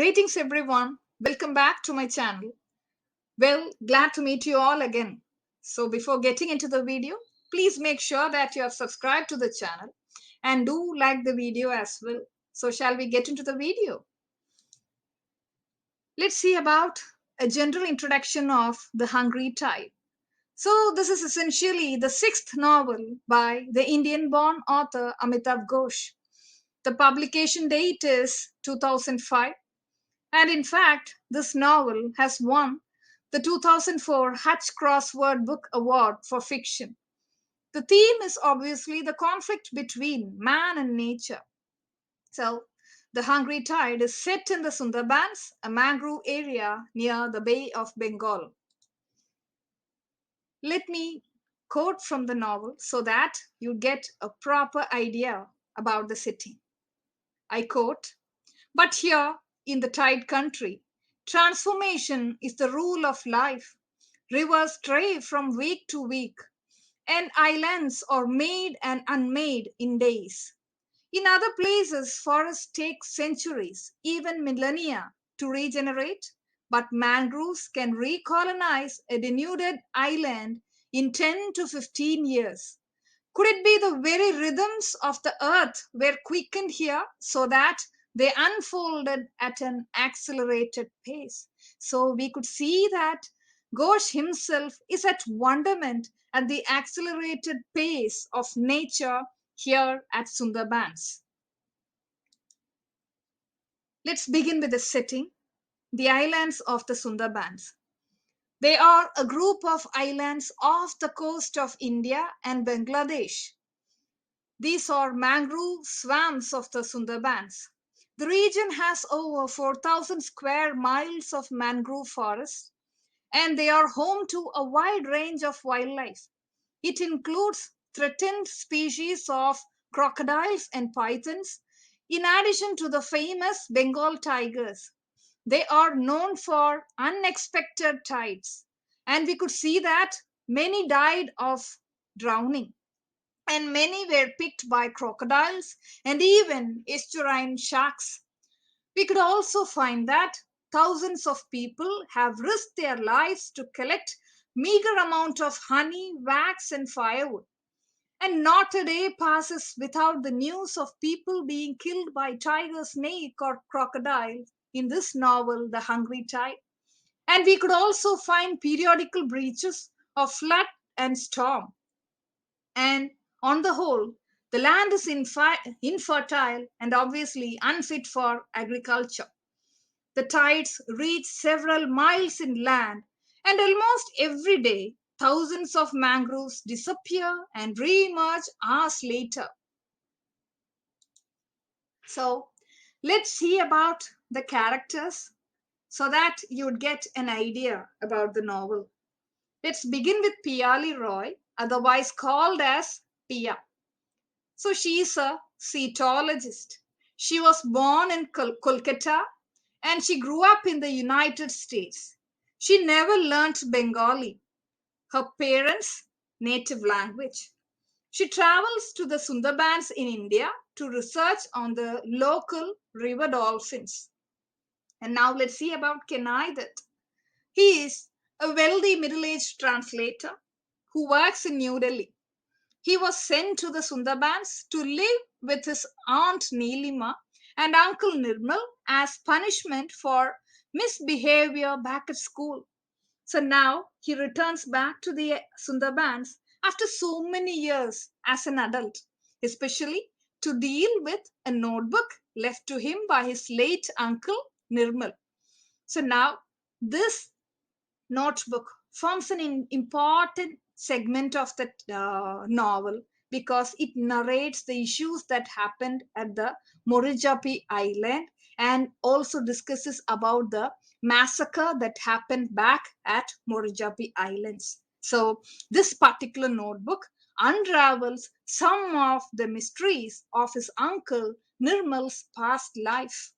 Greetings everyone. Welcome back to my channel. Well, glad to meet you all again. So before getting into the video, please make sure that you have subscribed to the channel and do like the video as well. So shall we get into the video? Let's see about a general introduction of The Hungry Tide. So this is essentially the sixth novel by the Indian-born author Amitav Ghosh. The publication date is 2005. And in fact, this novel has won the 2004 Hutch Crossword Book Award for fiction. The theme is obviously the conflict between man and nature. So, The Hungry Tide is set in the Sundarbans, a mangrove area near the Bay of Bengal. Let me quote from the novel so that you get a proper idea about the setting. I quote, "But here in the tide country, transformation is the rule of life. Rivers stray from week to week, and islands are made and unmade in days. In other places, forests take centuries, even millennia, to regenerate, but mangroves can recolonize a denuded island in 10 to 15 years. Could it be the very rhythms of the earth were quickened here so that they unfolded at an accelerated pace?" So we could see that Ghosh himself is at wonderment at the accelerated pace of nature here at Sundarbans. Let's begin with the setting, the islands of the Sundarbans. They are a group of islands off the coast of India and Bangladesh. These are mangrove swamps of the Sundarbans. The region has over 4,000 square miles of mangrove forests, and they are home to a wide range of wildlife. It includes threatened species of crocodiles and pythons, in addition to the famous Bengal tigers. They are known for unexpected tides, and we could see that many died of drowning, and many were picked by crocodiles and even estuarine sharks. We could also find that thousands of people have risked their lives to collect meager amount of honey, wax and firewood. And not a day passes without the news of people being killed by tiger, snake or crocodile in this novel, The Hungry Tide. And we could also find periodical breaches of flood and storm. And on the whole, the land is infertile and obviously unfit for agriculture. The tides reach several miles inland, and almost every day, thousands of mangroves disappear and re-emerge hours later. So, let's see about the characters so that you'd get an idea about the novel. Let's begin with Pia Roy, otherwise called as Pia. So she is a cetologist. She was born in Kolkata and she grew up in the United States. She never learnt Bengali, her parents' native language. She travels to the Sundarbans in India to research on the local river dolphins. And now let's see about Kenai Dutt. He is a wealthy middle-aged translator who works in New Delhi. He was sent to the Sundarbans to live with his aunt Nilima and uncle Nirmal as punishment for misbehavior back at school. So now he returns back to the Sundarbans after so many years as an adult, especially to deal with a notebook left to him by his late uncle Nirmal. So now this notebook forms an important segment of the novel because it narrates the issues that happened at the Murijapi island and also discusses about the massacre that happened back at Murijapi islands. So this particular notebook unravels some of the mysteries of his uncle Nirmal's past life.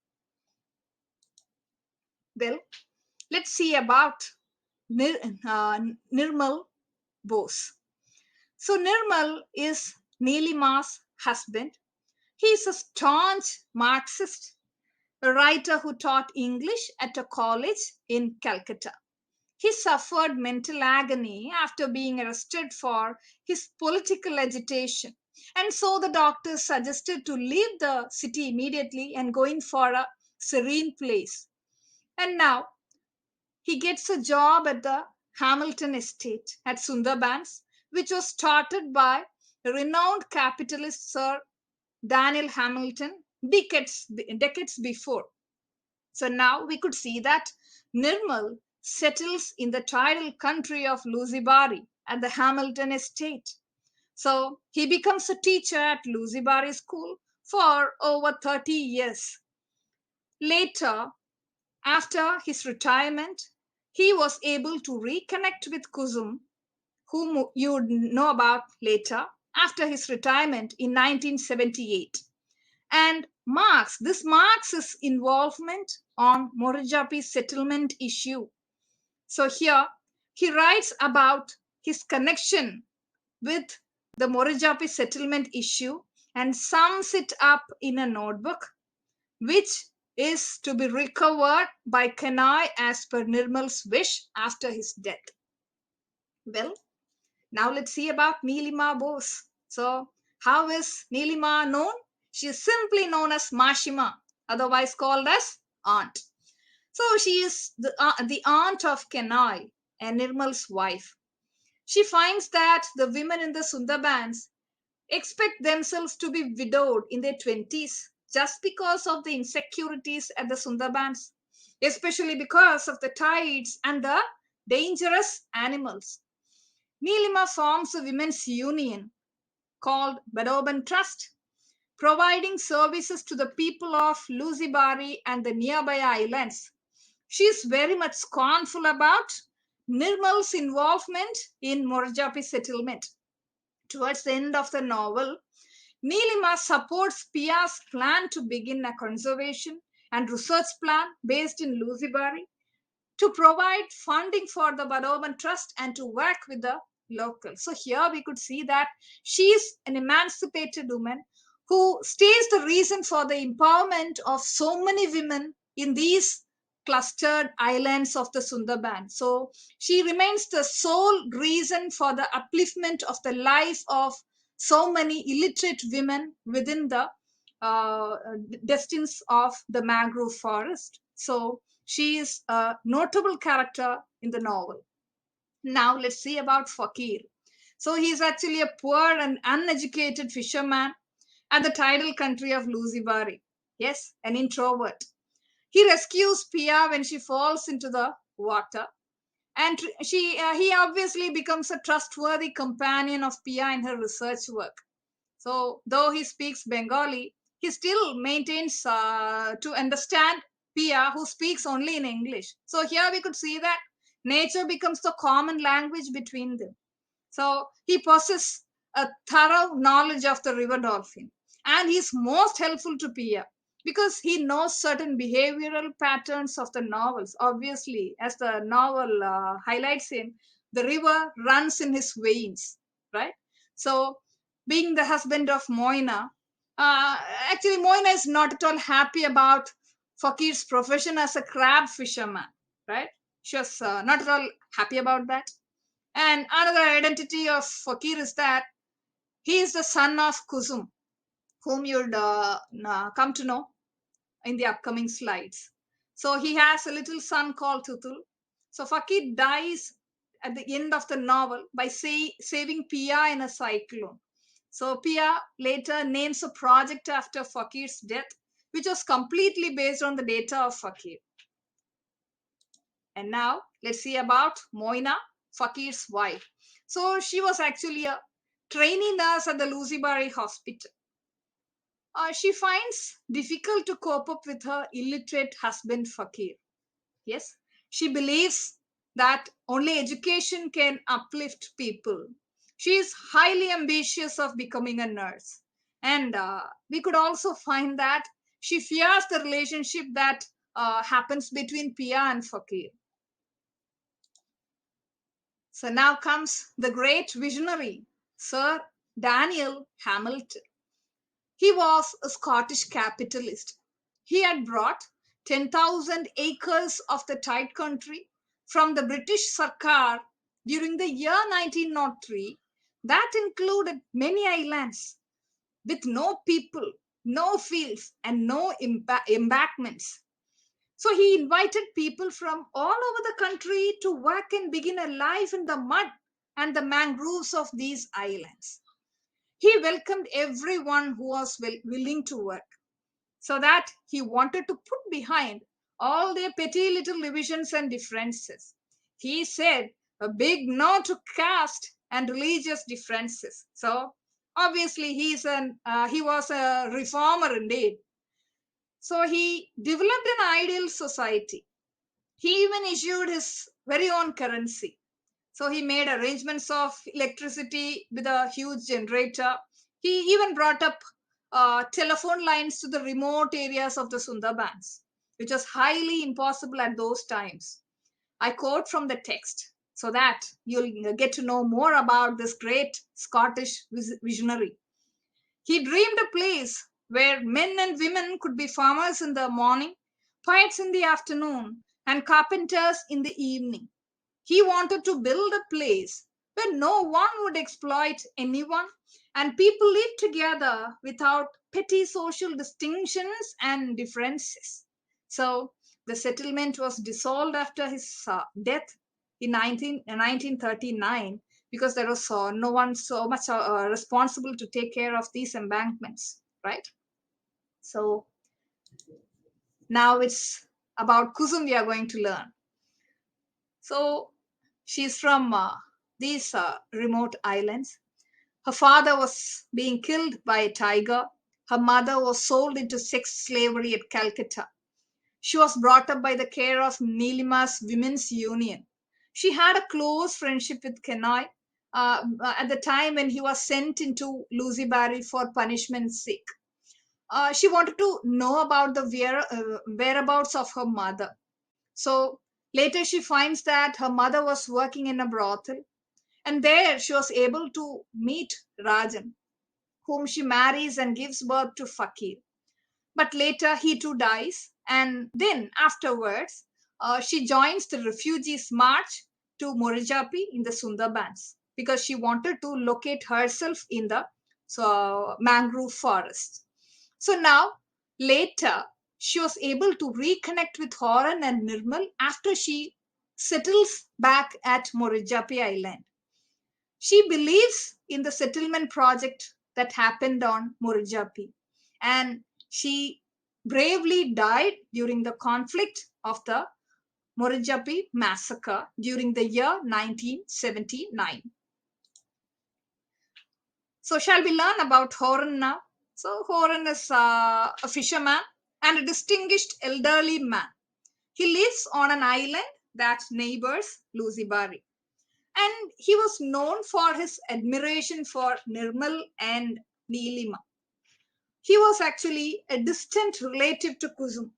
Well, let's see about Nirmal Bose. So Nirmal is Nilima's husband. He is a staunch Marxist, a writer who taught English at a college in Calcutta. He suffered mental agony after being arrested for his political agitation. And so the doctors suggested to leave the city immediately and go in for a serene place. And now he gets a job at the Hamilton estate at Sundarbans, which was started by renowned capitalist Sir Daniel Hamilton decades before. So now we could see that Nirmal settles in the tidal country of Lusibari at the Hamilton estate. So he becomes a teacher at Lusibari school for over 30 years. Later, after his retirement, he was able to reconnect with Kusum, whom you would know about later, after his retirement in 1978. And this marks his involvement on Murijapi settlement issue. So here he writes about his connection with the Murijapi settlement issue and sums it up in a notebook, which is to be recovered by Kenai as per Nirmal's wish after his death. Well, now let's see about Milima Bose. So, how is Nilima known? She is simply known as Mashima, otherwise called as aunt. So, she is the aunt of Kenai and Nirmal's wife. She finds that the women in the Sundarbans expect themselves to be widowed in their 20s just because of the insecurities at the Sundarbans, especially because of the tides and the dangerous animals. Nilima forms a women's union called Badoban Trust, providing services to the people of Lusibari and the nearby islands. She is very much scornful about Nirmal's involvement in Murijapi settlement. Towards the end of the novel, Nilima supports Pia's plan to begin a conservation and research plan based in Lusibari to provide funding for the Badoban Trust and to work with the locals. So here we could see that she is an emancipated woman who states the reason for the empowerment of so many women in these clustered islands of the Sundarban. So she remains the sole reason for the upliftment of the life of so many illiterate women within the destines of the mangrove forest. So she is a notable character in the novel. Now let's see about Fakir. So he is actually a poor and uneducated fisherman at the tidal country of Lusibari. Yes, an introvert. He rescues Pia when she falls into the water, and he obviously becomes a trustworthy companion of Pia in her research work. So though he speaks Bengali, he still maintains to understand Pia, who speaks only in English. So here we could see that nature becomes the common language between them. So he possesses a thorough knowledge of the river dolphin, and he's most helpful to Pia because he knows certain behavioral patterns of the novels. Obviously, as the novel highlights him, the river runs in his veins, right? So, being the husband of Moina, actually, Moina is not at all happy about Fakir's profession as a crab fisherman, right? She was not at all happy about that. And another identity of Fakir is that he is the son of Kusum, whom you'd come to know in the upcoming slides. So he has a little son called Tutul. So Fakir dies at the end of the novel by saving Pia in a cyclone. So Pia later names a project after Fakir's death, which was completely based on the data of Fakir. And now let's see about Moina, Fakir's wife. So she was actually a trainee nurse at the Lusibari hospital. She finds difficult to cope up with her illiterate husband Fakir. Yes, she believes that only education can uplift people. She is highly ambitious of becoming a nurse. And we could also find that she fears the relationship that happens between Pia and Fakir. So now comes the great visionary, Sir Daniel Hamilton. He was a Scottish capitalist. He had brought 10,000 acres of the tide country from the British Sarkar during the year 1903 that included many islands with no people, no fields, and no embankments. So he invited people from all over the country to work and begin a life in the mud and the mangroves of these islands. He welcomed everyone who was willing to work, so that he wanted to put behind all their petty little divisions and differences. He said a big no to caste and religious differences. So obviously he was a reformer indeed. So he developed an ideal society. He even issued his very own currency. So he made arrangements of electricity with a huge generator. He even brought up telephone lines to the remote areas of the Sundarbans, which was highly impossible at those times. I quote from the text so that you'll get to know more about this great Scottish visionary. He dreamed a place where men and women could be farmers in the morning, poets in the afternoon, and carpenters in the evening. He wanted to build a place where no one would exploit anyone and people live together without petty social distinctions and differences. So the settlement was dissolved after his death in 1939 because there was no one so much responsible to take care of these embankments, right? So now it's about Kusum we are going to learn. So she's from these remote islands. Her father was being killed by a tiger. Her mother was sold into sex slavery at Calcutta. She was brought up by the care of Nilima's Women's Union. She had a close friendship with Kenai at the time when he was sent into Lucy Barry for punishment's sake. She wanted to know about the whereabouts of her mother. So later she finds that her mother was working in a brothel, and there she was able to meet Rajan, whom she marries and gives birth to Fakir. But later he too dies, and then afterwards she joins the refugees' march to Murijapi in the Sundarbans because she wanted to locate herself in the mangrove forest. So now, later, she was able to reconnect with Horan and Nirmal after she settles back at Murijapi Island. She believes in the settlement project that happened on Murijapi, and she bravely died during the conflict of the Murijapi massacre during the year 1979. So shall we learn about Horan now? So Horan is a fisherman and a distinguished elderly man. He lives on an island that neighbors Lusibari. And he was known for his admiration for Nirmal and Neelima. He was actually a distant relative to Kusum.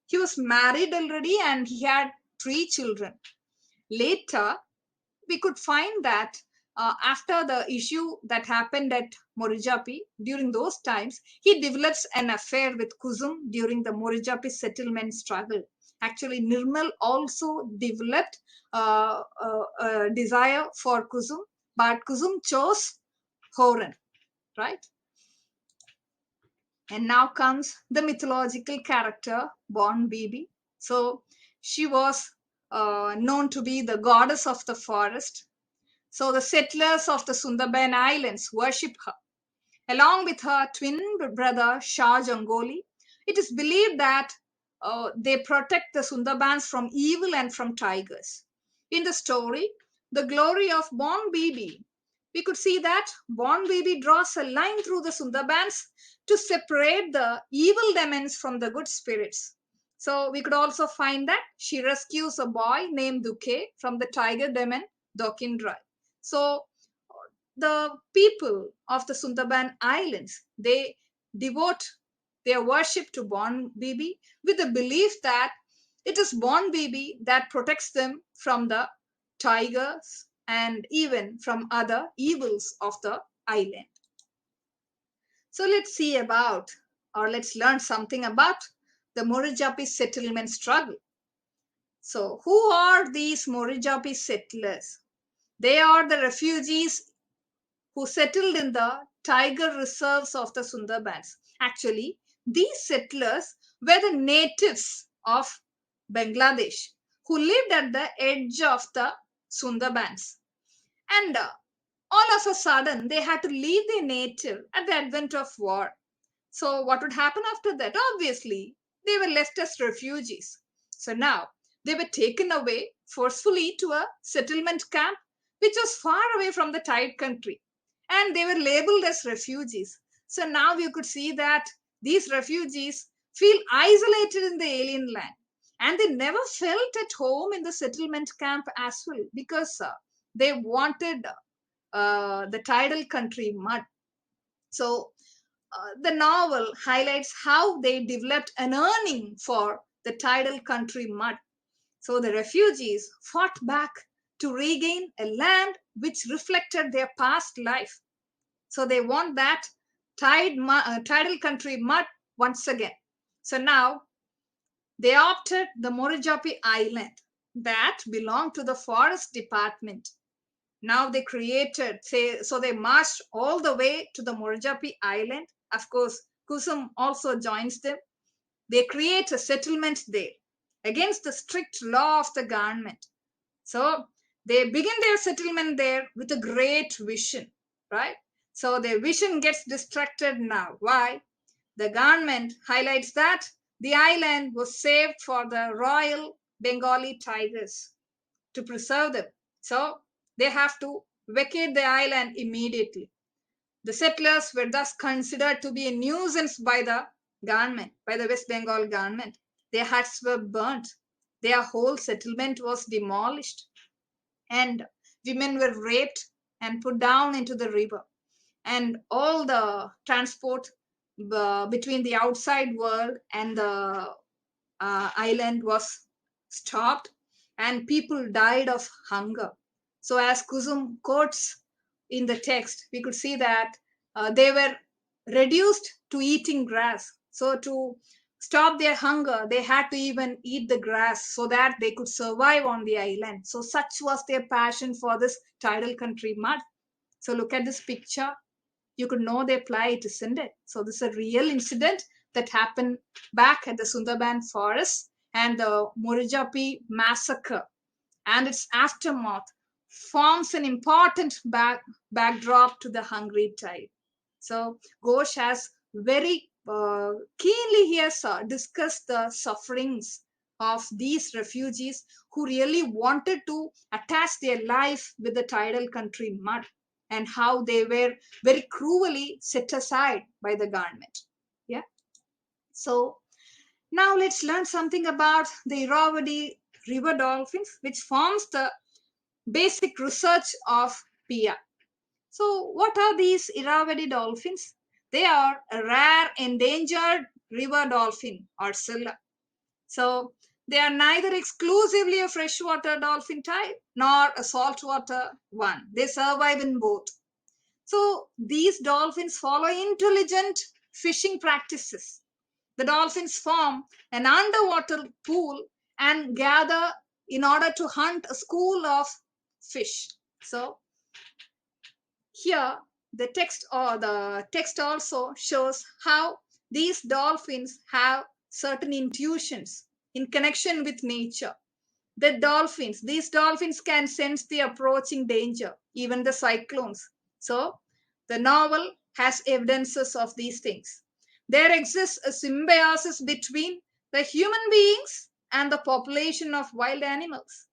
He was married already and he had 3 children. Later, we could find that after the issue that happened at Murijapi during those times, he develops an affair with Kusum during the Murijapi settlement struggle. Actually, Nirmal also developed a desire for Kusum, but Kusum chose Horan, right? And now comes the mythological character, Born Bibi. So she was known to be the goddess of the forest. So the settlers of the Sundarban Islands worship her. Along with her twin brother Shah Jangoli, it is believed that they protect the Sundarbans from evil and from tigers. In the story, The Glory of Born Bibi, we could see that Born Bibi draws a line through the Sundarbans to separate the evil demons from the good spirits. So we could also find that she rescues a boy named Duke from the tiger demon Dokindrai. So the people of the Sundarban Islands, they devote their worship to Born Bibi with the belief that it is Born Bibi that protects them from the tigers and even from other evils of the island. So let's see about, or let's learn something about the Murijapi settlement struggle. So, who are these Murijapi settlers? They are the refugees who settled in the tiger reserves of the Sundarbans. Actually, these settlers were the natives of Bangladesh who lived at the edge of the Sundarbans. And all of a sudden, they had to leave their native at the advent of war. So, what would happen after that? Obviously, they were left as refugees. So, now they were taken away forcefully to a settlement camp which was far away from the tide country. And they were labeled as refugees. So, now you could see that these refugees feel isolated in the alien land. And they never felt at home in the settlement camp as well because they wanted the tidal country mud. So, the novel highlights how they developed an yearning for the tidal country mud. So the refugees fought back to regain a land which reflected their past life. So they want that tidal country mud once again. So now they opted the Murijapi Island that belonged to the forest department. Now they so they marched all the way to the Murijapi Island. Of course, Kusum also joins them. They create a settlement there against the strict law of the government. So they begin their settlement there with a great vision, right? So their vision gets distracted now. Why? The government highlights that the island was saved for the Royal Bengali tigers to preserve them. So they have to vacate the island immediately. The settlers were thus considered to be a nuisance by the government, by the West Bengal government. Their huts were burnt, their whole settlement was demolished, and women were raped and put down into the river. And all the transport between the outside world and the island was stopped, and people died of hunger. So, as Kusum quotes in the text, we could see that they were reduced to eating grass. So, to stop their hunger, they had to even eat the grass so that they could survive on the island. So, such was their passion for this tidal country mud. So, look at this picture. You could know their plight, isn't it? So, this is a real incident that happened back at the Sundarban forest, and the Murijapi massacre and its aftermath forms an important backdrop to the hungry tide. So Ghosh has very keenly here discussed the sufferings of these refugees who really wanted to attach their life with the tidal country mud, and how they were very cruelly set aside by the government. Yeah. So now let's learn something about the Irrawaddy river dolphins, which forms the basic research of Pia. So, what are these Irrawaddy dolphins? They are a rare endangered river dolphin or Scylla. So, they are neither exclusively a freshwater dolphin type nor a saltwater one. They survive in both. So, these dolphins follow intelligent fishing practices. The dolphins form an underwater pool and gather in order to hunt a school of fish. So, here the text also shows how these dolphins have certain intuitions in connection with nature. These dolphins can sense the approaching danger, even the cyclones. So the novel has evidences of these things. There exists a symbiosis between the human beings and the population of wild animals.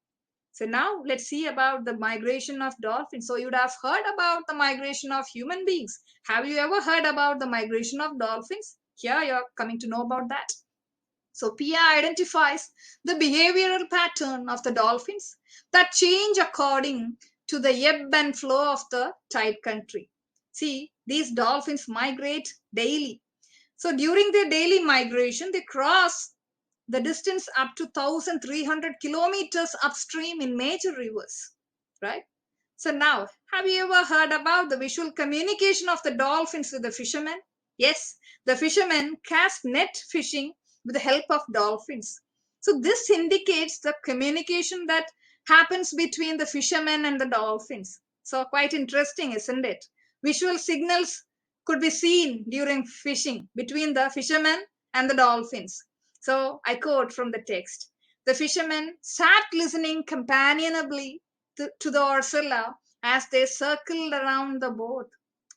So now let's see about the migration of dolphins. So you'd have heard about the migration of human beings. Have you ever heard about the migration of dolphins? Here you're coming to know about that. So Pia identifies the behavioral pattern of the dolphins that change according to the ebb and flow of the tide country. See, these dolphins migrate daily. So during their daily migration, they cross the distance up to 1,300 kilometers upstream in major rivers, right? So now, have you ever heard about the visual communication of the dolphins with the fishermen? Yes, the fishermen cast net fishing with the help of dolphins. So this indicates the communication that happens between the fishermen and the dolphins. So quite interesting, isn't it? Visual signals could be seen during fishing between the fishermen and the dolphins. So I quote from the text. The fishermen sat listening companionably to the Ursula as they circled around the boat.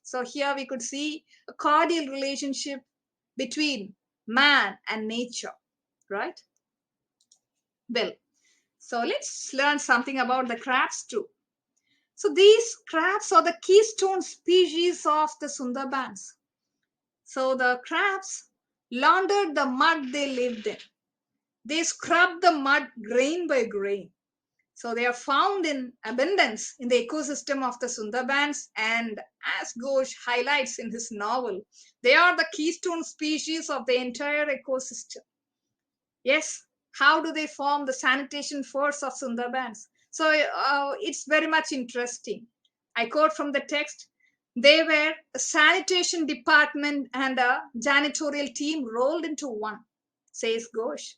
So here we could see a cordial relationship between man and nature, right? Well, so let's learn something about the crabs too. So these crabs are the keystone species of the Sundarbans. So the crabs laundered the mud they lived in. They scrubbed the mud grain by grain. So they are found in abundance in the ecosystem of the Sundarbans, and as Ghosh highlights in his novel, they are the keystone species of the entire ecosystem. Yes, how do they form the sanitation force of Sundarbans? So it's very much interesting. I quote from the text. They were a sanitation department and a janitorial team rolled into one, says Ghosh.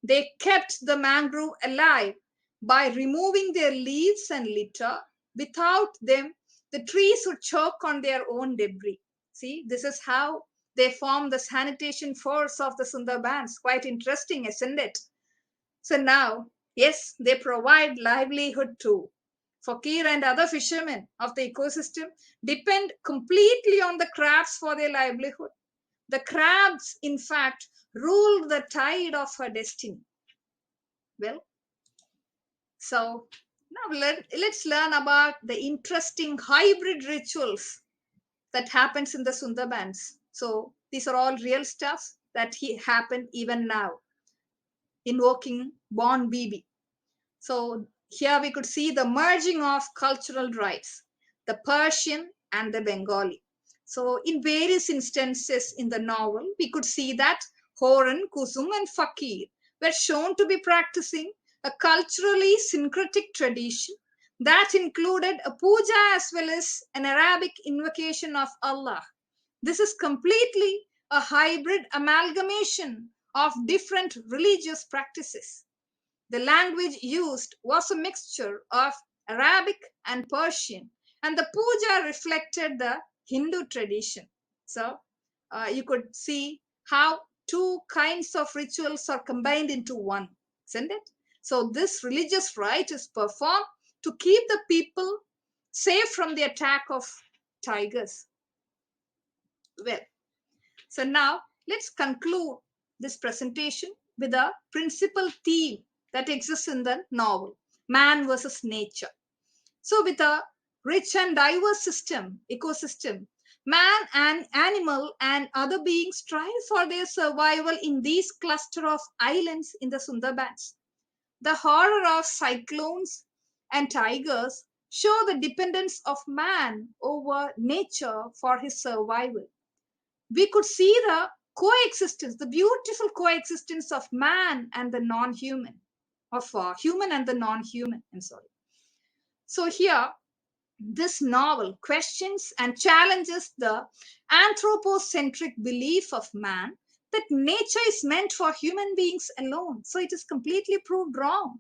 They kept the mangrove alive by removing their leaves and litter. Without them, the trees would choke on their own debris. See, this is how they form the sanitation force of the Sundarbans. Quite interesting, isn't it? So now, yes, they provide livelihood too. Fakir and other fishermen of the ecosystem depend completely on the crabs for their livelihood. The crabs, in fact, ruled the tide of her destiny. Well, so now let's learn about the interesting hybrid rituals that happens in the Sundarbans. So these are all real stuff that happen even now, invoking born BB. So here we could see the merging of cultural rites, the Persian and the Bengali. So in various instances in the novel, we could see that Horan, Kusum and Fakir were shown to be practicing a culturally syncretic tradition that included a puja as well as an Arabic invocation of Allah. This is completely a hybrid amalgamation of different religious practices. The language used was a mixture of Arabic and Persian, and the puja reflected the Hindu tradition. So you could see how two kinds of rituals are combined into one, isn't it? So this religious rite is performed to keep the people safe from the attack of tigers. Well, so now let's conclude this presentation with a principal theme that exists in the novel, man versus nature. So with a rich and diverse ecosystem, man and animal and other beings strive for their survival in these cluster of islands in the Sundarbans. The horror of cyclones and tigers show the dependence of man over nature for his survival. We could see the coexistence, the beautiful coexistence of man and the non-human, of human and the non-human. I'm sorry. So here, this novel questions and challenges the anthropocentric belief of man that nature is meant for human beings alone. So it is completely proved wrong.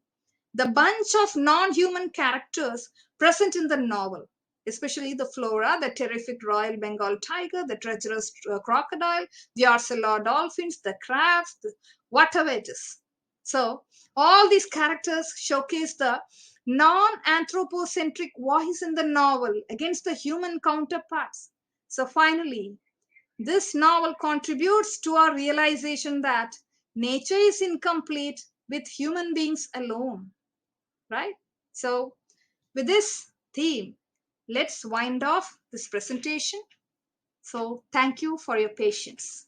The bunch of non-human characters present in the novel, especially the flora, the terrific Royal Bengal tiger, the treacherous crocodile, the Ursula dolphins, the crabs, whatever it is. So all these characters showcase the non-anthropocentric voice in the novel against the human counterparts. So finally, this novel contributes to our realization that nature is incomplete with human beings alone, right? So with this theme, let's wind off this presentation. So thank you for your patience.